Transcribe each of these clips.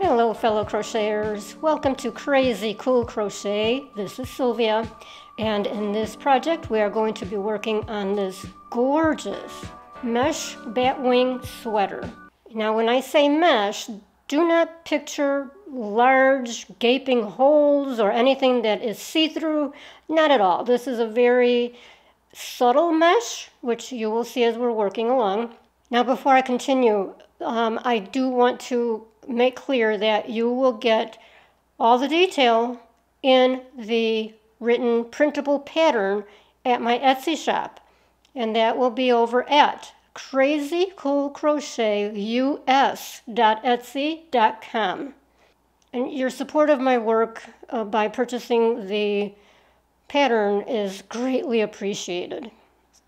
Hello fellow crocheters, welcome to Crazy Cool Crochet. This is Sylvia, and in this project we are going to be working on this gorgeous mesh batwing sweater. Now when I say mesh, do not picture large gaping holes or anything that is see-through, not at all. This is a very subtle mesh, which you will see as we're working along. Now before I continue, I do want to make clear that you will get all the detail in the written printable pattern at my Etsy shop, and that will be over at crazycoolcrochetus.etsy.com. And your support of my work by purchasing the pattern is greatly appreciated.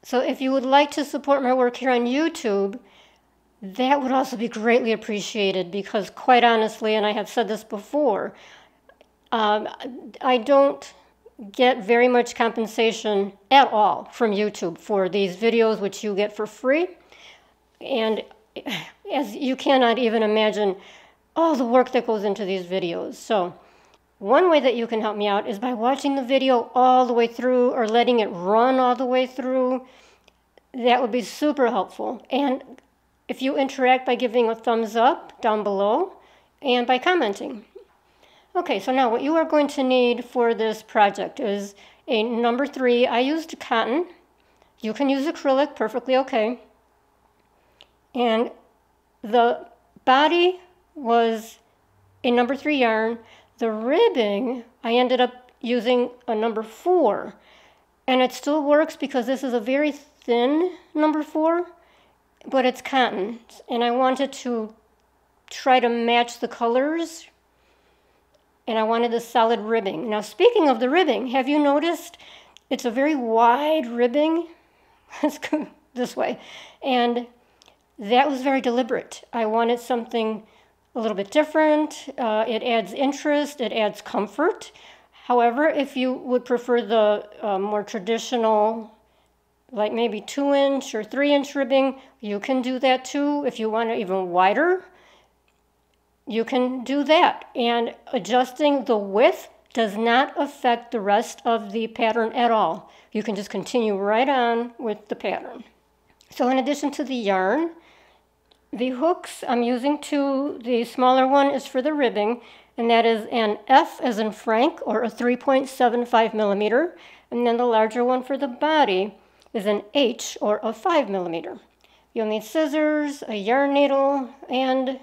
So if you would like to support my work here on YouTube, that would also be greatly appreciated, because quite honestly, and I have said this before, I don't get very much compensation at all from YouTube for these videos, which you get for free. And as you cannot even imagine all the work that goes into these videos. So one way that you can help me out is by watching the video all the way through or letting it run all the way through. That would be super helpful. And if you interact by giving a thumbs up down below and by commenting. Okay, so now what you are going to need for this project is a number 3. I used cotton. You can use acrylic, perfectly okay. And the body was a number 3 yarn. The ribbing, I ended up using a number 4. And it still works because this is a very thin number 4. But it's cotton, and I wanted to try to match the colors, and I wanted a solid ribbing. Now, speaking of the ribbing, have you noticed it's a very wide ribbing? Let's go this way. And that was very deliberate. I wanted something a little bit different. It adds interest, it adds comfort. However, if you would prefer the more traditional, like maybe 2-inch or 3-inch ribbing, you can do that too. If you want it even wider, you can do that. And adjusting the width does not affect the rest of the pattern at all. You can just continue right on with the pattern. So in addition to the yarn, the hooks, I'm using 2. The smaller one is for the ribbing, and that is an F as in Frank, or a 3.75 millimeter. And then the larger one for the body is an H, or a 5 millimeter. You'll need scissors, a yarn needle, and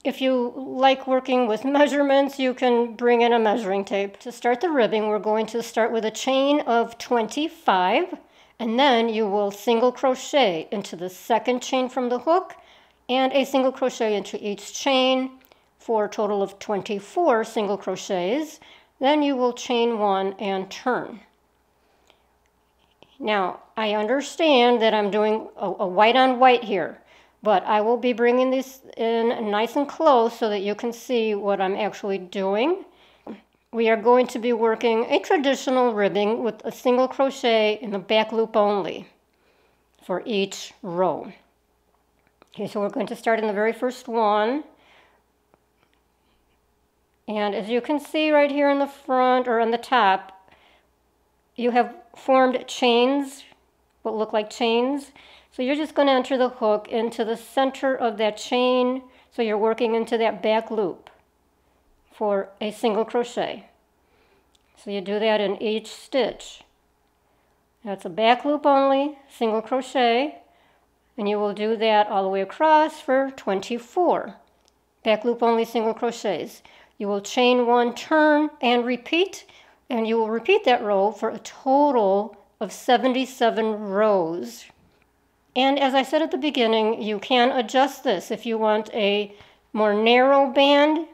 if you like working with measurements, you can bring in a measuring tape. To start the ribbing, we're going to start with a chain of 25, and then you will single crochet into the second chain from the hook, and a single crochet into each chain for a total of 24 single crochets. Then you will chain 1 and turn. Now, I understand that I'm doing a white on white here, but I will be bringing this in nice and close so that you can see what I'm actually doing. We are going to be working a traditional ribbing with a single crochet in the back loop only for each row. Okay, so we're going to start in the very first one. And as you can see right here in the front or on the top, you have formed chains, what look like chains. So you're just going to enter the hook into the center of that chain, so you're working into that back loop for a single crochet. So you do that in each stitch. That's a back loop only, single crochet, and you will do that all the way across for 24 back loop only single crochets. You will chain 1, turn, and repeat. And you will repeat that row for a total of 77 rows. And as I said at the beginning, you can adjust this. If you want a more narrow band,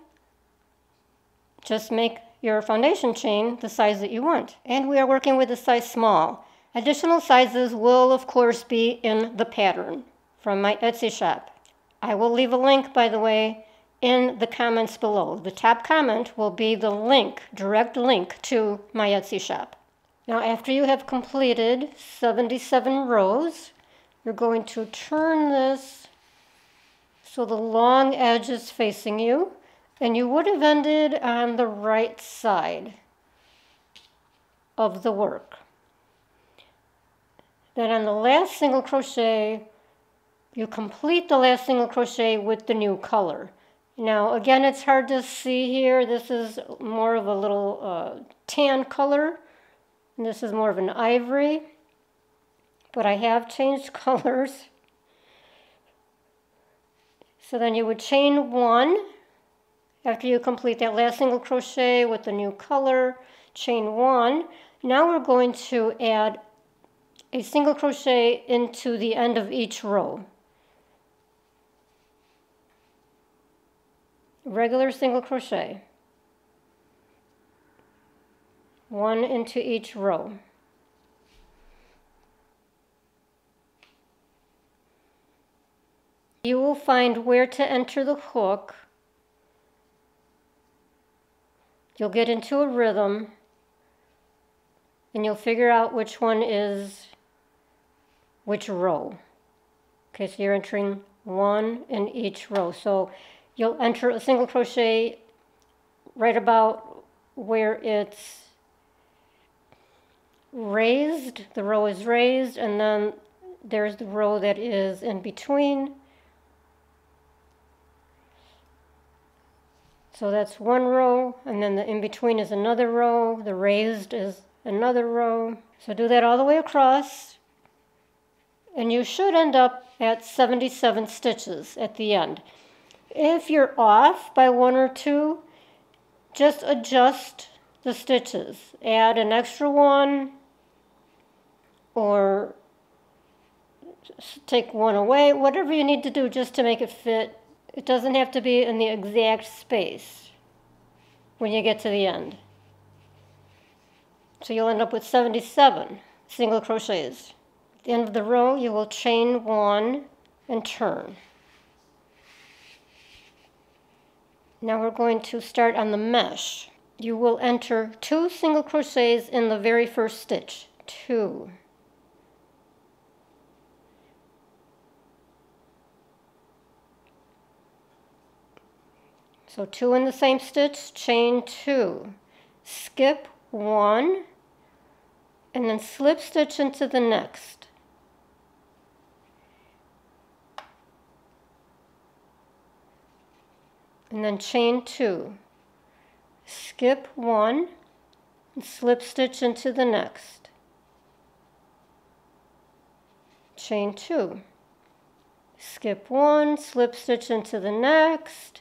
just make your foundation chain the size that you want. And we are working with a size small. Additional sizes will, of course, be in the pattern from my Etsy shop. I will leave a link, by the way, in the comments below. The top comment will be the link, direct link to my Etsy shop. Now after you have completed 77 rows, you're going to turn this so the long edge is facing you, And you would have ended on the right side of the work. Then on the last single crochet, you complete the last single crochet with the new color. Now again, it's hard to see here. This is more of a little tan color, and this is more of an ivory, but I have changed colors. So then you would chain one after you complete that last single crochet with the new color, chain one. Now we're going to add a single crochet into the end of each row. Regular single crochet. One into each row. You will find where to enter the hook. You'll get into a rhythm and you'll figure out which one is which row. Okay, so you're entering one in each row. So you'll enter a single crochet right about where it's raised, the row is raised, and then there's the row that is in between. So that's one row, and then the in-between is another row, the raised is another row. So do that all the way across, and you should end up at 77 stitches at the end. If you're off by one or two, just adjust the stitches. Add an extra one, or take one away, whatever you need to do just to make it fit. It doesn't have to be in the exact space when you get to the end. So you'll end up with 77 single crochets. At the end of the row, you will chain one and turn. Now we're going to start on the mesh. You will enter 2 single crochets in the very first stitch. 2. So 2 in the same stitch, chain 2, skip 1, and then slip stitch into the next. And then chain 2, skip 1, and slip stitch into the next. Chain 2, skip 1, slip stitch into the next.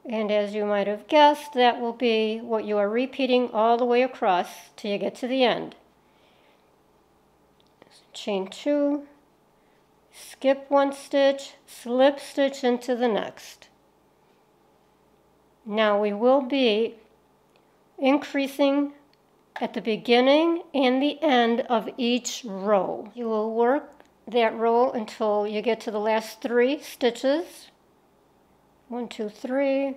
And as you might have guessed, that will be what you are repeating all the way across till you get to the end. Chain 2, skip 1 stitch, slip stitch into the next. Now we will be increasing at the beginning and the end of each row. You will work that row until you get to the last 3 stitches. 1, 2, 3.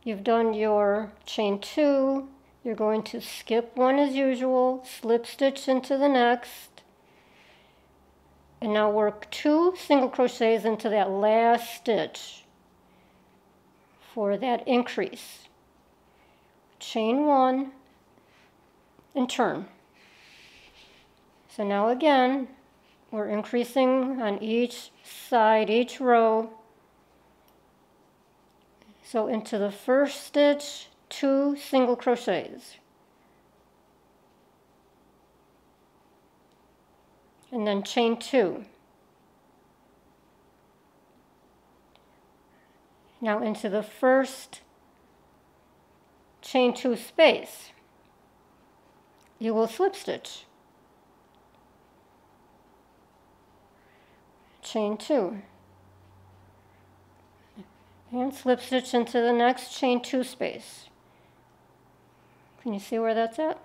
You've done your chain 2. You're going to skip 1 as usual, slip stitch into the next, and now work 2 single crochets into that last stitch for that increase. Chain 1 and turn. So now again, we're increasing on each side, each row. So into the first stitch, 2 single crochets. And then chain 2. Now into the first chain 2 space, you will slip stitch. Chain 2. And slip stitch into the next chain 2 space. Can you see where that's at?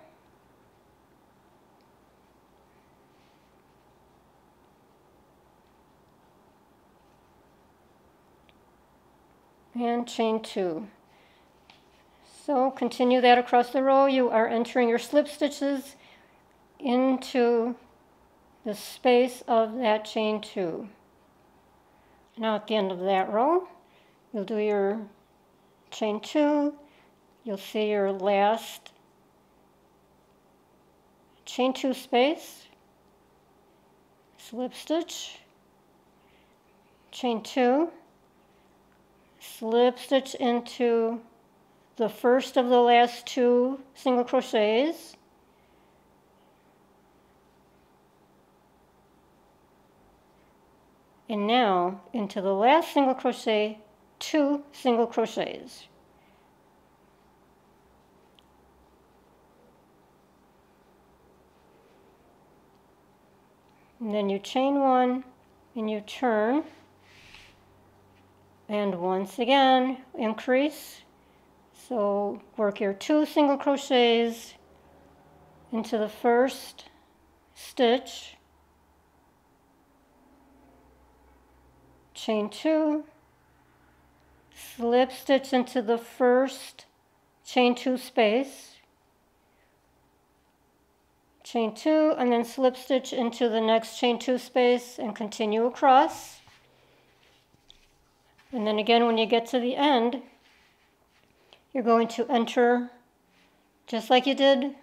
And chain 2. So continue that across the row. You are entering your slip stitches into the space of that chain 2. Now at the end of that row, you'll do your chain 2, you'll see your last chain 2 space, slip stitch, chain 2, slip stitch into the first of the last 2 single crochets, and now into the last single crochet, 2 single crochets. And then you chain 1 and you turn, and once again increase. So work your 2 single crochets into the first stitch, chain 2, slip stitch into the first chain 2 space, chain 2, and then slip stitch into the next chain 2 space and continue across. And then again, when you get to the end, you're going to enter, just like you did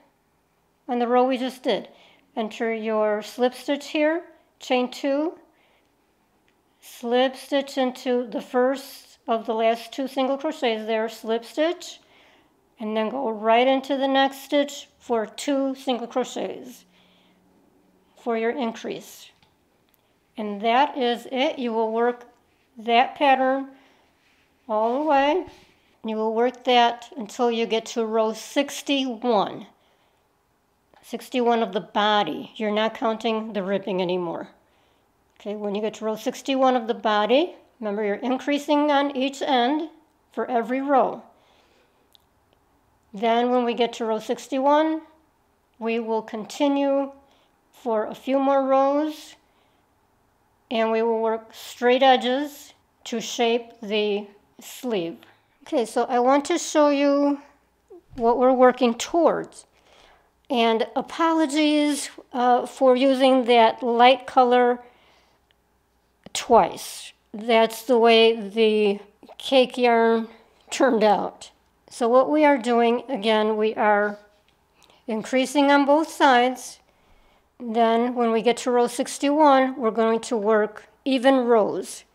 on the row we just did, enter your slip stitch here, chain 2, slip stitch into the first of the last 2 single crochets there, slip stitch, and then go right into the next stitch for 2 single crochets for your increase. And that is it. You will work that pattern all the way. You will work that until you get to row 61. 61 of the body. You're not counting the ribbing anymore. Okay, when you get to row 61 of the body, remember you're increasing on each end for every row. Then when we get to row 61, we will continue for a few more rows, and we will work straight edges to shape the sleeve. Okay, so I want to show you what we're working towards. And apologies for using that light color twice. That's the way the cake yarn turned out. So what we are doing, again, we are increasing on both sides. Then when we get to row 61, we're going to work even rows.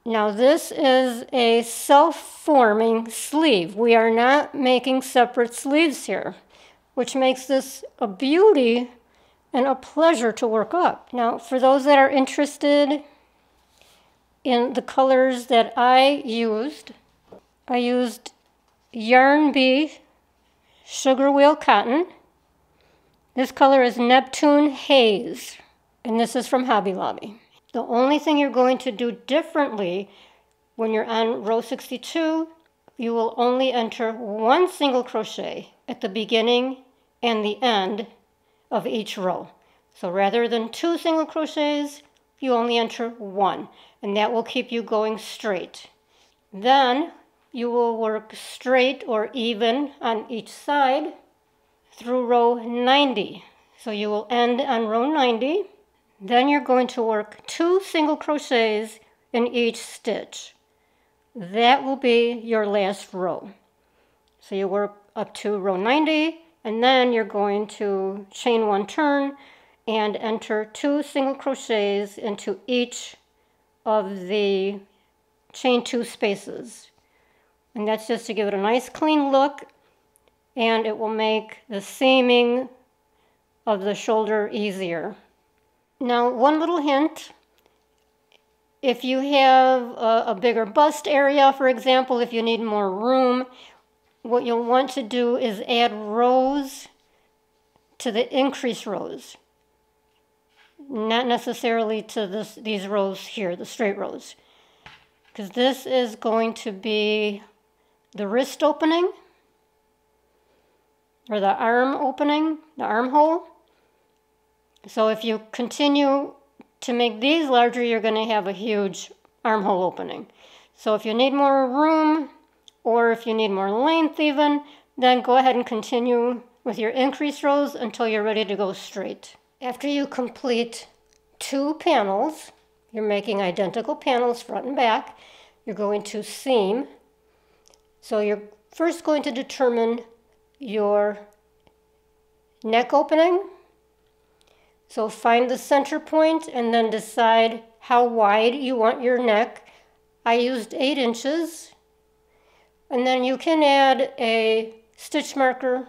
Now this is a self-forming sleeve. We are not making separate sleeves here, which makes this a beauty and a pleasure to work up. Now for those that are interested in the colors that I used Yarn Bee Sugarwheel Cotton. This color is Neptune Haze, and this is from Hobby Lobby. The only thing you're going to do differently when you're on row 62, you will only enter 1 single crochet at the beginning and the end of each row. So rather than 2 single crochets, you only enter 1, and that will keep you going straight. Then you will work straight or even on each side through row 90. So you will end on row 90. Then you're going to work 2 single crochets in each stitch. That will be your last row. So you work up to row 90, and then you're going to chain 1 turn and enter 2 single crochets into each of the chain 2 spaces. And that's just to give it a nice clean look, and it will make the seaming of the shoulder easier. Now, one little hint, if you have a bigger bust area, for example, if you need more room, what you'll want to do is add rows to the increase rows. Not necessarily to these rows here, the straight rows. Because this is going to be the wrist opening, or the arm opening, the armhole. So if you continue to make these larger, you're going to have a huge armhole opening. So if you need more room, or if you need more length even, then go ahead and continue with your increase rows until you're ready to go straight. After you complete 2 panels, you're making identical panels front and back, you're going to seam So you're first going to determine your neck opening. So find the center point and then decide how wide you want your neck. I used 8 inches. And then you can add a stitch marker,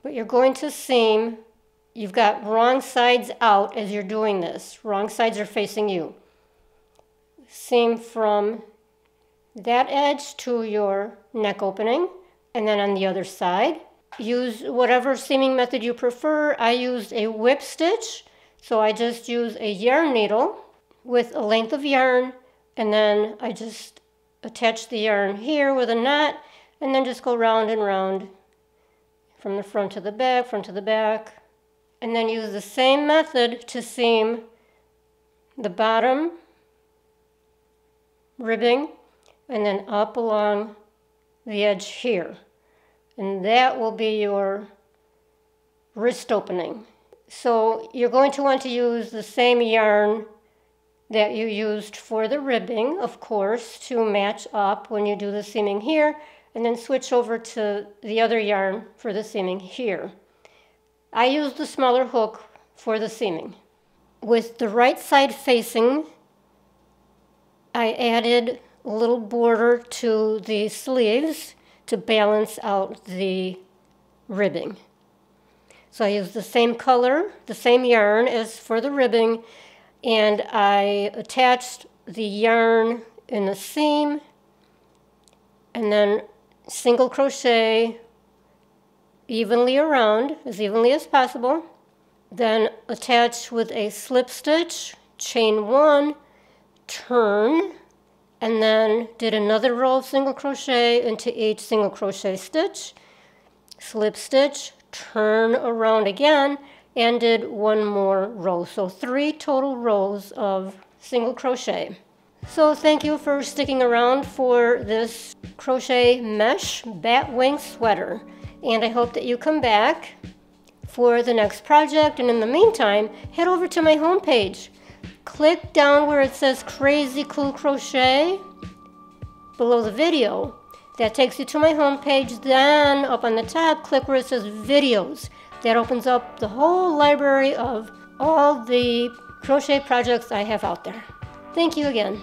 but you're going to seam. You've got wrong sides out as you're doing this. Wrong sides are facing you. Seam from that edge to your neck opening, and then on the other side. Use whatever seaming method you prefer. I used a whip stitch, so I just use a yarn needle with a length of yarn, and then I just attach the yarn here with a knot, and then just go round and round from the front to the back, front to the back, and then use the same method to seam the bottom ribbing and then up along the edge here. And that will be your wrist opening. So you're going to want to use the same yarn that you used for the ribbing, of course, to match up when you do the seaming here, and then switch over to the other yarn for the seaming here. I used the smaller hook for the seaming. With the right side facing, I added a little border to the sleeves to balance out the ribbing. So I used the same color, the same yarn as for the ribbing, and I attached the yarn in the seam and then single crochet evenly around, as evenly as possible. Then attach with a slip stitch, chain 1, turn, and then did another row of single crochet into each single crochet stitch, slip stitch, turn around again, and did 1 more row. So 3 total rows of single crochet. So thank you for sticking around for this crochet mesh batwing sweater, and I hope that you come back for the next project. And in the meantime, head over to my homepage. Click down where it says Crazy Cool Crochet below the video. That takes you to my homepage. Then up on the top, click where it says Videos. That opens up the whole library of all the crochet projects I have out there. Thank you again.